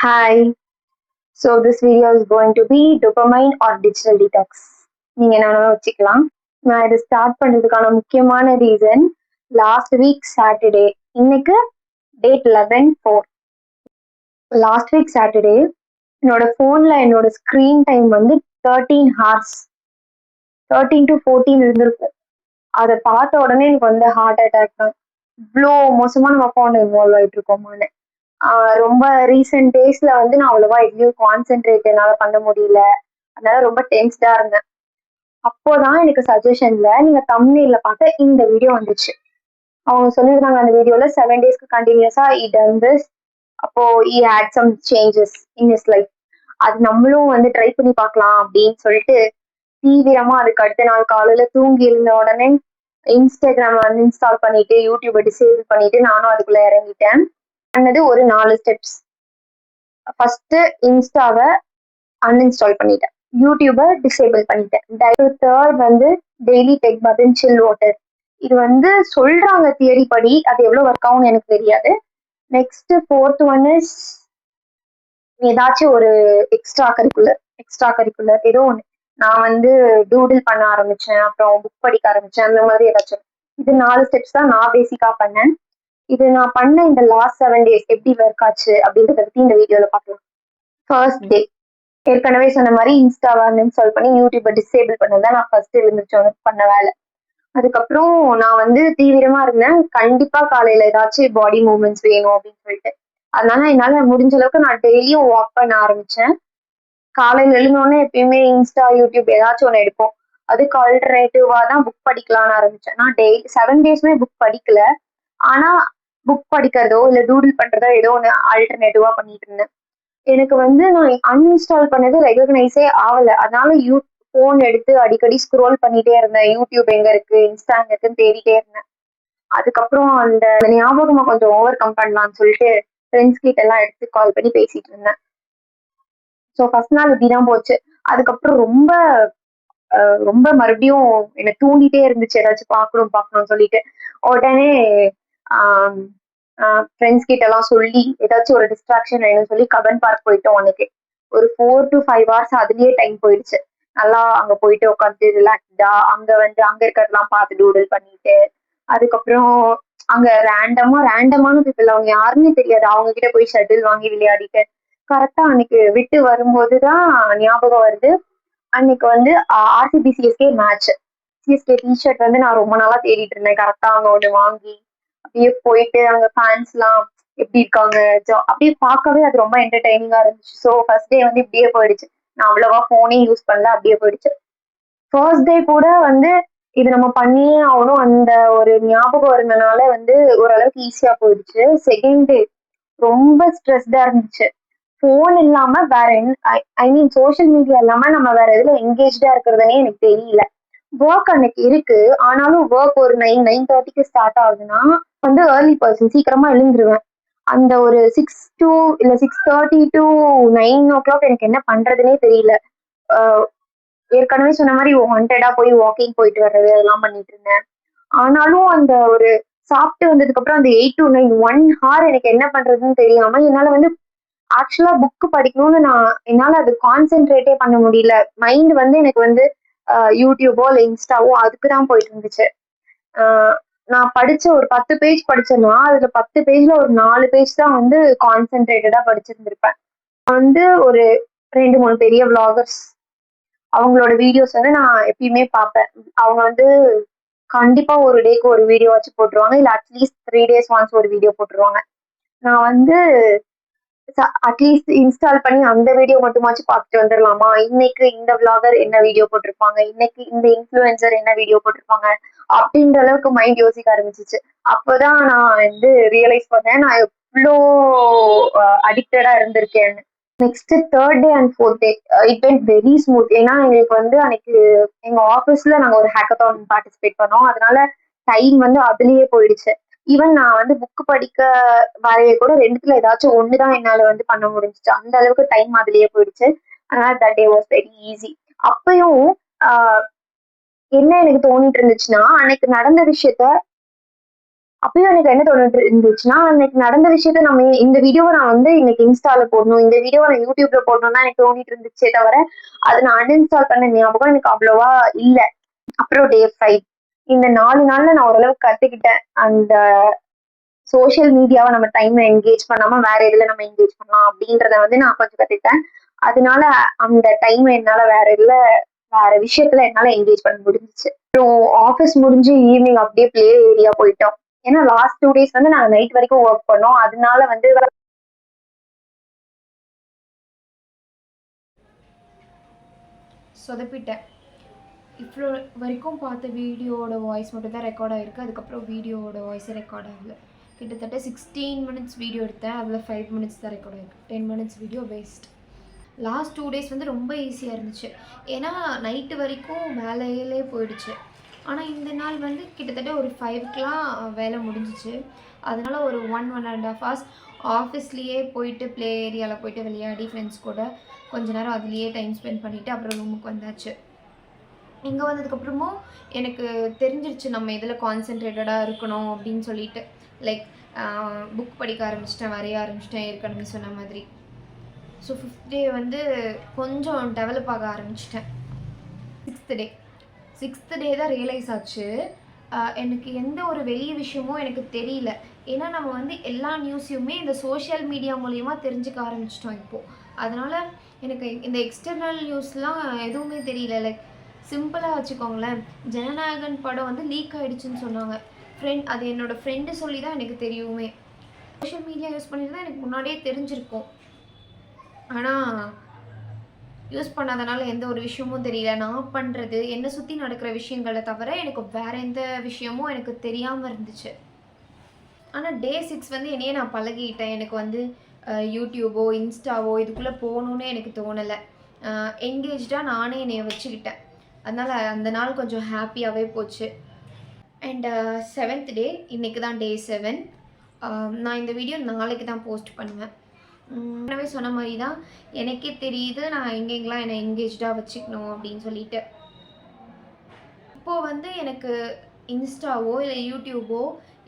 Hi. So this video is going to be dopamine or digital detox. நீங்க என்ன வேணாலும் வச்சுக்கலாம். நான் இதை ஸ்டார்ட் பண்றதுக்கான முக்கியமான ரீசன் லாஸ்ட் வீக் சாட்டர்டே, இன்னைக்கு டேட் 11/4. லாஸ்ட் வீக் சாட்டர்டே என்னோட ஃபோன்ல என்னோட ஸ்க்ரீன் டைம் வந்து 13 ஹார்ஸ் 13 to 14 இருந்திருக்கும். அதை பார்த்த உடனே எனக்கு வந்து ஹார்ட் அட்டாக் தான். இவ்வளோ மோசமா நம்ம ஃபோன்ல இன்வால்வ் ஆயிட்டு இருக்கோமான்னு. ரொம்ப ரீசெண்ட் டேஸ்ல வந்து நான் அவ்வளவா எதுலயும் கான்சென்ட்ரேட் என்னால பண்ண முடியல. அதனால ரொம்ப டென்ஸ்டா இருந்தேன். அப்போதான் எனக்கு சஜஷன்ல நீங்க தம்ப்நெயில்ல பார்த்த இந்த வீடியோ வந்துச்சு. அவங்க சொல்லியிருந்தாங்க அந்த வீடியோல 7 டேஸ்க்கு கண்டினியூஸா டன் திஸ். அப்போ had some changes in his life. அது நம்மளும் வந்து ட்ரை பண்ணி பார்க்கலாம் அப்படின்னு சொல்லிட்டு தீவிரமா அதுக்கு அடுத்த நாள் காலையில தூங்கி இருந்த உடனே இன்ஸ்டாகிராம் அன்இன்ஸ்டால் பண்ணிட்டு யூடியூபை டிசேபிள் பண்ணிட்டு நானும் அதுக்குள்ள இறங்கிட்டேன். பண்ணது ஒரு 4 ஸ்டெப்ஸ். ஃபர்ஸ்ட் இன்ஸ்டாவை அன்இன்ஸ்டால் பண்ணிட்டேன், யூடியூபை டிசேபிள் பண்ணிட்டேன். தேர்ட் வந்து டெய்லி டேக் பாத் இன் சில் வாட்டர். இது வந்து சொல்றாங்க தியரி படி, அது எவ்வளவு ஒர்க் ஆகும்னு எனக்கு தெரியாது. நெக்ஸ்ட் ஃபோர்த் ஒன் இஸ் ஏதாச்சும் ஒரு எக்ஸ்ட்ரா கரிக்குலர் ஏதோ ஒன்று. நான் வந்து டூடில் பண்ண ஆரம்பிச்சேன், அப்புறம் புக் படிக்க ஆரம்பிச்சேன், அந்த மாதிரி ஏதாச்சும். இது 4 ஸ்டெப்ஸ் தான் நான் பேசிக்கா பண்ணேன். இது நான் பண்ண இந்த லாஸ்ட் 7 டேஸ் எப்படி ஒர்க் ஆச்சு அப்படின்றத பத்தி இந்த வீடியோல பார்க்கலாம். ஃபர்ஸ்ட் டே ஏற்கனவே சொன்ன மாதிரி இன்ஸ்டாவை அன்இன்ஸ்டால் பண்ணி யூடியூபை டிசேபிள் பண்ணதான் நான் ஃபர்ஸ்ட் இருந்துச்சோன்னு பண்ண வேலை. அதுக்கப்புறம் நான் வந்து தீவிரமா இருந்தேன், கண்டிப்பா காலையில ஏதாச்சும் பாடி மூவ்மெண்ட்ஸ் வேணும் அப்படின்னு சொல்லிட்டு. அதனால என்னால முடிஞ்ச அளவுக்கு நான் டெய்லியும் வாக் பண்ண ஆரம்பிச்சேன். காலையில எழுந்தோடனே எப்பயுமே இன்ஸ்டா யூடியூப் ஏதாச்சும் ஒன்று எடுப்போம். அதுக்கு ஆல்டர்னேட்டிவா தான் புக் படிக்கலாம்னு ஆரம்பிச்சேன். நான் டெய்லி 7 டேஸ்மே புக் படிக்கல. ஆனா புக் படிக்கிறதோ இல்ல டூடில் பண்றதோ ஏதோ ஒன்று ஆல்டர்னேட்டிவா பண்ணிட்டு இருந்தேன். எனக்கு வந்து நான் அன்இன்ஸ்டால் பண்ணது ரெகக்னைஸே ஆகல. அதனால போன் எடுத்து அடிக்கடி ஸ்க்ரோல் பண்ணிட்டே இருந்தேன். யூடியூப் எங்க இருக்கு, இன்ஸ்டா எங்க இருக்குன்னு தேடிட்டே இருந்தேன். அதுக்கப்புறம் அந்த ஞாபகமா கொஞ்சம் ஓவர் கம் பண்ணலாம்னு சொல்லிட்டு ஃப்ரெண்ட்ஸ் கிட்ட எல்லாம் எடுத்து கால் பண்ணி பேசிட்டு இருந்தேன். ஸோ ஃபர்ஸ்ட் நாள் இப்படிதான் போச்சு. அதுக்கப்புறம் ரொம்ப மறுபடியும் என்னை தூண்டிட்டே இருந்துச்சு ஏதாச்சும் பார்க்கணும்னு சொல்லிட்டு. உடனே ஃப்ரெண்ட்ஸ் கிட்ட எல்லாம் சொல்லி ஏதாச்சும் ஒரு டிஸ்ட்ராக்ஷன் வேணும்னு சொல்லி கபன் பார்க் போயிட்டோம். அன்னைக்கு ஒரு 4 to 5 hours அதுலயே டைம் போயிடுச்சு. நல்லா அங்க போயிட்டு உட்காந்து ரிலாக்ஸ்டா அங்க இருக்கிறதெல்லாம் பார்த்து டூடில் பண்ணிட்டு, அதுக்கப்புறம் அங்க ரேண்டமான பீப்புள், அவங்க யாருமே தெரியாது, அவங்க கிட்ட போய் ஷட்டில் வாங்கி விளையாடிட்டு கரெக்டா அன்னைக்கு விட்டு வரும்போதுதான் ஞாபகம் வருது. அன்னைக்கு வந்து RCB CSK match. CSK T shirt வந்து நான் ரொம்ப நாளா தேடிட்டு இருந்தேன். கரெக்டா அங்க ஒண்ணு வாங்கி அப்படியே போயிட்டு அங்க ஃபேன்ஸ் எல்லாம் எப்படி இருக்காங்க அப்படியே பார்க்கவே அது ரொம்ப என்டர்டைனிங்கா இருந்துச்சு. ஸோ ஃபர்ஸ்ட் டே வந்து இப்படியே போயிடுச்சு. நான் அவ்வளவா போனே யூஸ் பண்ணல, அப்படியே போயிடுச்சு. ஃபர்ஸ்ட் டே கூட வந்து இது நம்ம பண்ணியே ஆகணும் அந்த ஒரு ஞாபகம் இருந்தனால வந்து ஓரளவுக்கு ஈஸியா போயிடுச்சு. செகண்ட் டே ரொம்ப ஸ்ட்ரெஸ்டா இருந்துச்சு. போன் இல்லாம வேற ஐ மீன் சோசியல் மீடியா இல்லாம நம்ம வேற எதுல என்கேஜ்டா இருக்கிறதுனே எனக்கு தெரியல. ஒர்க் அன்னைக்கு இருக்கு, ஆனாலும் ஒர்க் ஒரு 9:30க்கு ஸ்டார்ட் ஆகுதுன்னா வந்து ஏர்லி பர்சன், சீக்கிரமா எழுந்துருவேன். அந்த ஒரு 6:30 to 9 o'clock எனக்கு என்ன பண்றதுனே தெரியல. ஏற்கனவே சொன்ன மாதிரி வாண்டடா போய் வாக்கிங் போயிட்டு வர்றது அதெல்லாம் பண்ணிட்டு இருந்தேன். ஆனாலும் அந்த ஒரு சாப்பிட்டு வந்ததுக்கு அப்புறம் அந்த 8 to 9 1 hour எனக்கு என்ன பண்றதுன்னு தெரியாம என்னால வந்து ஆக்சுவலா புக் படிக்கணும்னு என்னால அது கான்சென்ட்ரேட்டே பண்ண முடியல. மைண்ட் வந்து எனக்கு வந்து யூடியூபோ இல்ல இன்ஸ்டாவோ அதுக்குதான் போயிட்டு இருந்துச்சு. நான் படிச்ச ஒரு 10 பேஜ் படிச்சேன்னா அதுல 10 பேஜ்ல ஒரு 4 பேஜ் தான் வந்து கான்சென்ட்ரேட்டடா படிச்சிருந்திருப்பேன். வந்து ஒரு 2-3 பெரிய விளாகர்ஸ் அவங்களோட வீடியோஸ் வந்து நான் எப்பயுமே பார்ப்பேன். அவங்க வந்து கண்டிப்பா ஒரு டேக்கு ஒரு வீடியோ வச்சு போட்டுருவாங்க, இல்ல அட்லீஸ்ட் 3 days ஒன்ஸ் ஒரு வீடியோ போட்டுருவாங்க. நான் வந்து அட்லீஸ்ட் இன்ஸ்டால் பண்ணி அந்த வீடியோ மட்டுமாச்சும் பார்த்துட்டு வந்துடலாமா, இன்னைக்கு இந்த விளாகர் என்ன வீடியோ போட்டிருப்பாங்க, இன்னைக்கு இந்த இன்ஃபுளுசர் என்ன வீடியோ போட்டிருப்பாங்க அப்படின்ற அளவுக்கு மைண்ட் யோசிக்க ஆரம்பிச்சிச்சு. அப்போதான் நான் வந்து ரியலைஸ் பண்ணேன் நான் எவ்வளோ அடிக்டடா இருந்திருக்கேன்னு. Next third day and fourth day it went very smooth. ஏன்னா எங்களுக்கு வந்து அன்னைக்கு எங்க ஆஃபீஸ்ல நாங்க ஒரு ஹேக்கத்தான் பார்ட்டிசிபேட் பண்ணோம். அதனால டைம் வந்து அதுலயே போயிடுச்சு. ஈவன் நான் வந்து புக் படிக்க வரைய கூட 2த்துல ஏதாச்சும் ஒண்ணுதான் என்னால வந்து பண்ண முடிஞ்சிச்சு. அந்த அளவுக்கு டைம் அதுலயே போயிடுச்சு. அதனால that day was very easy. அப்பயும் என்ன எனக்கு தோணிட்டு இருந்துச்சுன்னா, அன்னைக்கு நடந்த விஷயத்த அப்பயும் எனக்கு என்ன தோணிட்டு இருந்துச்சுன்னா, அன்னைக்கு நடந்த விஷயத்த நம்ம இந்த வீடியோவ நான் வந்து இன்னைக்கு இன்ஸ்டால போடணும், இந்த வீடியோவ நான் யூடியூப்ல போடணும் தான் எனக்கு தோணிட்டு இருந்துச்சே தவிர, அத நான் அன்இன்ஸ்டால் பண்ண ஞாபகம் எனக்கு அவ்வளவா இல்ல. அப்புறம் டே 5 இந்த 4 நாள்ல நான் ஓரளவுக்கு கத்துக்கிட்டேன். அந்த சோசியல் மீடியாவை நம்ம டைம் என்கேஜ் பண்ணாம வேற எதுல நம்ம என்கேஜ் பண்ணலாம் அப்படின்றத வந்து நான் கொஞ்சம் கத்துக்கிட்டேன். அதனால அந்த டைம் என்னால வேற விஷயத்துல என்னால என்கேஜ் பண்ண முடிஞ்சிச்சு. அப்புறம் ஆஃபீஸ் முடிஞ்சு ஈவினிங் அப்படியே பிளே ஏரியா போயிட்டோம். ஏன்னா லாஸ்ட் 2 டேஸ் வந்து நாங்க நைட் வரைக்கும் ஒர்க் பண்ணோம். அதனால வந்து சொதப்பிட்டேன். இவ்வளோ வரைக்கும் பார்த்த வீடியோவோட வாய்ஸ் மட்டும் தான் ரெக்கார்ட் ஆகிருக்கு. அதுக்கப்புறம் வீடியோவோட வாய்ஸே ரெக்கார்ட் ஆகலை. கிட்டத்தட்ட 16 மினிட்ஸ் வீடியோ எடுத்தேன். அதில் 5 மினிட்ஸ் தான் ரெக்கார்ட் ஆகிருக்கு. 10 minutes video waste. Last 2 days வந்து ரொம்ப ஈஸியாக இருந்துச்சு. ஏன்னா நைட்டு வரைக்கும் வேலையிலே போயிடுச்சு. ஆனால் இந்த நாள் வந்து கிட்டத்தட்ட ஒரு 5க்குலாம் வேலை முடிஞ்சிச்சு. அதனால ஒரு 1.5 ஹவர்ஸ் ஆஃபீஸ்லேயே போயிட்டு ப்ளே ஏரியாவில் போயிட்டு விளையாடி ஃப்ரெண்ட்ஸ் கூட கொஞ்ச நேரம் அதுலேயே டைம் ஸ்பெண்ட் பண்ணிவிட்டு அப்புறம் ரூமுக்கு வந்தாச்சு. இங்கே வந்ததுக்கப்புறமும் எனக்கு தெரிஞ்சிருச்சு நம்ம இதில் கான்சென்ட்ரேட்டடாக இருக்கணும் அப்படின்னு சொல்லிட்டு. லைக் புக் படிக்க ஆரம்பிச்சிட்டேன், வரைய ஆரம்பிச்சிட்டேன் ஏற்கனவே சொன்ன மாதிரி. ஸோ 5th டே வந்து கொஞ்சம் டெவலப் ஆக ஆரம்பிச்சிட்டேன். 6th டே தான் ரியலைஸ் ஆச்சு எனக்கு எந்த ஒரு வெளிய விஷயமும் எனக்கு தெரியல. ஏன்னா நம்ம வந்து எல்லா நியூஸையுமே இந்த சோஷியல் மீடியா மூலிமா தெரிஞ்சுக்க ஆரம்பிச்சிட்டோம் இப்போது. அதனால் எனக்கு இந்த எக்ஸ்டர்னல் நியூஸ்லாம் எதுவுமே தெரியல. லைக் சிம்பிளாக வச்சுக்கோங்களேன், ஜனநாயகன் படம் வந்து லீக் ஆகிடுச்சுன்னு சொன்னாங்க. அது என்னோடய ஃப்ரெண்டு சொல்லி தான் எனக்கு தெரியுமே. சோஷியல் மீடியா யூஸ் பண்ணிட்டு தான் எனக்கு முன்னாடியே தெரிஞ்சிருக்கும். ஆனால் யூஸ் பண்ணாதனால எந்த ஒரு விஷயமும் தெரியல. நான் பண்ணுறது என்னை சுற்றி நடக்கிற விஷயங்களை தவிர எனக்கு வேறு எந்த விஷயமும் எனக்கு தெரியாமல் இருந்துச்சு. ஆனால் டே 6 வந்து என்னையே நான் பழகிட்டேன். எனக்கு வந்து யூடியூபோ இன்ஸ்டாவோ இதுக்குள்ளே போகணுன்னே எனக்கு தோணலை. என்கேஜாக நானே என்னைய வச்சுக்கிட்டேன். அதனால் அந்த நாள் கொஞ்சம் ஹாப்பியாகவே போச்சு. அண்ட் 7th டே இன்றைக்கி தான் டே 7. நான் இந்த வீடியோ நாளைக்கு தான் போஸ்ட் பண்ணுவேன். ஏற்கனவே சொன்ன மாதிரி தான் எனக்கே தெரியுது நான் எங்கெங்கெல்லாம் என்னை என்கேஜாக வச்சுக்கணும் அப்படின்னு சொல்லிட்டு. இப்போது வந்து எனக்கு இன்ஸ்டாவோ இல்லை யூடியூபோ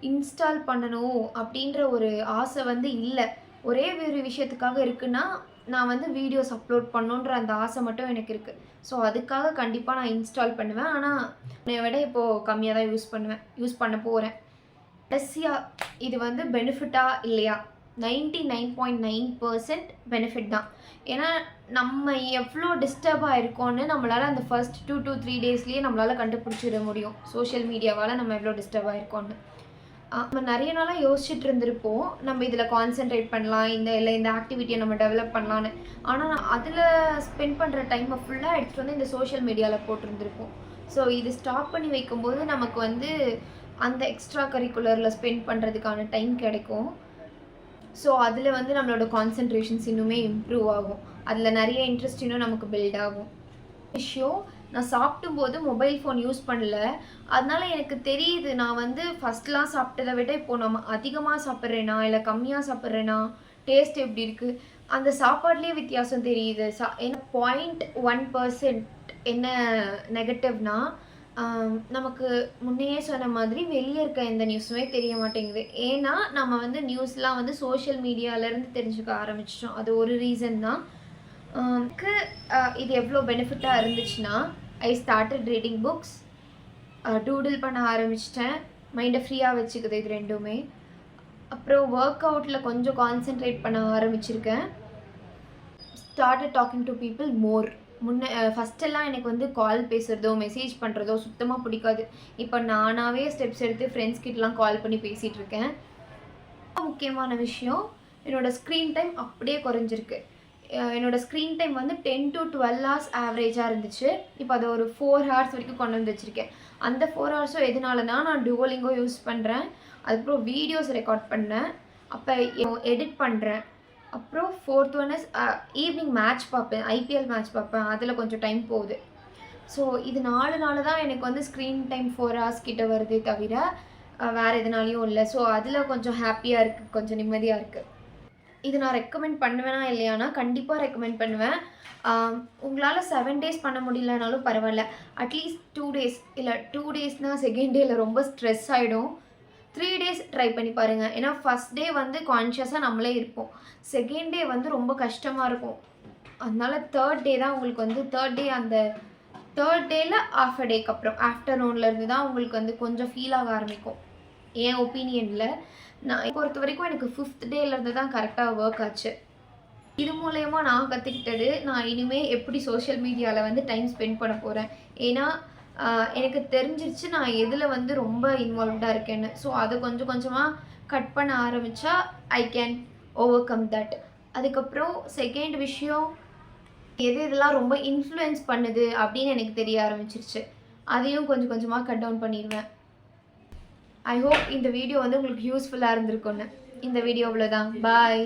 இன்ஸ்டால் பண்ணணும் அப்படின்ற ஒரு ஆசை வந்து இல்லை. ஒரே ஒரு விஷயத்துக்காக இருக்குன்னா நான் வந்து வீடியோஸ் அப்லோட் பண்ணணுன்ற அந்த ஆசை மட்டும் எனக்கு இருக்குது. ஸோ அதுக்காக கண்டிப்பாக நான் இன்ஸ்டால் பண்ணுவேன். ஆனால் என்னை விட இப்போது கம்மியாக தான் யூஸ் பண்ண போகிறேன். கடைசியாக இது வந்து பெனிஃபிட்டாக இல்லையா? 99.9% பெனிஃபிட் தான். ஏன்னா நம்ம எவ்வளோ டிஸ்டர்பாக இருக்கோன்னு நம்மளால் அந்த ஃபர்ஸ்ட் 2 to 3 டேஸ்லேயே நம்மளால் கண்டுபிடிச்சிட முடியும். சோஷியல் மீடியாவால் நம்ம எவ்வளோ டிஸ்டர்பாக இருக்கோன்னு. நம்ம நிறைய நாளாக யோசிச்சுட்டு இருந்திருப்போம், நம்ம இதில் கான்சென்ட்ரேட் பண்ணலாம், இந்த ஆக்டிவிட்டியை நம்ம டெவலப் பண்ணலான்னு. ஆனால் நான் அதில் ஸ்பெண்ட் பண்ணுற டைமை ஃபுல்லாக எடுத்துகிட்டு வந்து இந்த சோஷியல் மீடியாவில் போட்டிருந்துருப்போம். ஸோ இது ஸ்டாப் பண்ணி வைக்கும்போது நமக்கு வந்து அந்த எக்ஸ்ட்ரா கரிக்குலரில் ஸ்பெண்ட் பண்ணுறதுக்கான டைம் கிடைக்கும். ஸோ அதில் வந்து நம்மளோட கான்சன்ட்ரேஷன்ஸ் இன்னுமே இம்ப்ரூவ் ஆகும். அதில் நிறைய இன்ட்ரெஸ்ட் இன்னும் நமக்கு பில்ட் ஆகும். விஷயம் நான் சாப்பிடும்போது மொபைல் ஃபோன் யூஸ் பண்ணல. அதனால எனக்கு தெரியுது நான் வந்து ஃபஸ்ட்லாம் சாப்பிட்டதை விட இப்போது நம்ம அதிகமாக சாப்பிட்றேனா இல்லை கம்மியாக சாப்பிட்றேனா, டேஸ்ட் எப்படி இருக்குது, அந்த சாப்பாட்லேயே வித்தியாசம் தெரியுது. என்ன 0.1% என்ன நெகட்டிவ்னா நமக்கு முன்னையே சொன்ன மாதிரி வெளியே இருக்க எந்த நியூஸுமே தெரிய மாட்டேங்குது. ஏன்னா நம்ம வந்து நியூஸ்லாம் வந்து சோஷியல் மீடியாவிலேருந்து தெரிஞ்சுக்க ஆரம்பிச்சிட்டோம். அது ஒரு ரீசன் தான். இது எவ்வளோ பெனிஃபிட்டாக இருந்துச்சுன்னா, ஐ ஸ்டார்டட் ரீடிங் புக்ஸ். டூடில் பண்ண ஆரம்பிச்சிட்டேன். மைண்டை ஃப்ரீயாக வச்சுக்குது இது ரெண்டுமே. அப்புறம் ஒர்க் அவுட்டில் கொஞ்சம் கான்சென்ட்ரேட் பண்ண ஆரம்பிச்சிருக்கேன். ஸ்டார்டட் டாக்கிங் டு பீப்புள் மோர். ஃபஸ்ட்டெல்லாம் எனக்கு வந்து கால் பேசுகிறதோ மெசேஜ் பண்ணுறதோ சுத்தமாக பிடிக்காது. இப்போ நானாகவே ஸ்டெப்ஸ் எடுத்து ஃப்ரெண்ட்ஸ் கிட்டலாம் கால் பண்ணி பேசிகிட்டு இருக்கேன். முக்கியமான விஷயம், என்னோடய ஸ்க்ரீன் டைம் அப்படியே குறைஞ்சிருக்கு. என்னோடய ஸ்க்ரீன் டைம் வந்து 10 to 12 ஹவர்ஸ் ஆவரேஜாக இருந்துச்சு. இப்போ அதை ஒரு 4 ஹவர்ஸ் வரைக்கும் கொண்டு வந்து வச்சுருக்கேன். அந்த 4 ஹவர்ஸும் எதனாலனா நான் டுவோலிங்கோ யூஸ் பண்ணுறேன். அதுக்கப்புறம் வீடியோஸ் ரெக்கார்ட் பண்ணேன். அப்போ எடிட் பண்ணுறேன். அப்புறம் 4th one is evening match பார்ப்பேன், ஐபிஎல் மேட்ச் பார்ப்பேன். அதில் கொஞ்சம் டைம் போகுது. ஸோ இது 4 நாள் தான் எனக்கு வந்து ஸ்க்ரீன் டைம் 4 ஹவர்ஸ் கிட்ட வருதே தவிர வேறு எதுனாலையும் இல்லை. ஸோ அதில் கொஞ்சம் ஹாப்பியாக இருக்குது, கொஞ்சம் நிம்மதியாக இருக்குது. இது நான் ரெக்கமெண்ட் பண்ணுவேனா இல்லையானா கண்டிப்பாக ரெக்கமெண்ட் பண்ணுவேன். உங்களால் 7 டேஸ் பண்ண முடியலனாலும் பரவாயில்ல, அட்லீஸ்ட் 2 டேஸ் இல்லை 2 டேஸ்னால் செகண்ட் டேயில் ரொம்ப ஸ்ட்ரெஸ் ஆகிடும். 3 டேஸ் ட்ரை பண்ணி பாருங்கள். ஏன்னா ஃபஸ்ட் டே வந்து கான்ஷியஸாக நம்மளே இருப்போம். செகண்ட் டே வந்து ரொம்ப கஷ்டமாக இருக்கும். அதனால தேர்ட் டே தான் உங்களுக்கு வந்து அந்த தேர்ட் டேயில் ஆஃப் அ டேக்கு அப்புறம் ஆஃப்டர்நூன்லேருந்து தான் உங்களுக்கு வந்து கொஞ்சம் ஃபீல் ஆக ஆரம்பிக்கும். என் ஒப்பீனியனில் நான் பொறுத்த வரைக்கும் எனக்கு 5th டேலேருந்து தான் கரெக்டாக ஒர்க் ஆச்சு. இது மூலயமா நான் கற்றுக்கிட்டது, நான் இனிமேல் எப்படி சோஷியல் மீடியாவில் வந்து டைம் ஸ்பெண்ட் பண்ண போகிறேன். ஏன்னா எனக்கு தெரிஞ்சிருச்சு நான் எதில் வந்து ரொம்ப இன்வால்வ்டாக இருக்கேன்னு. ஸோ அதை கொஞ்சம் கொஞ்சமாக கட் பண்ண ஆரம்பித்தா I can over come that. அதுக்கப்புறம் செகண்ட் விஷயம், இதெல்லாம் ரொம்ப இன்ஃப்ளூயன்ஸ் பண்ணுது அப்படின்னு எனக்கு தெரிய ஆரம்பிச்சிருச்சு. அதையும் கொஞ்சம் கொஞ்சமாக கட் டவுன் பண்ணிடுவேன். ஐ ஹோப் இந்த வீடியோ வந்து உங்களுக்கு யூஸ்ஃபுல்லாக இருந்திருக்குன்னு. இந்த வீடியோ அவ்வளோதான். பாய்.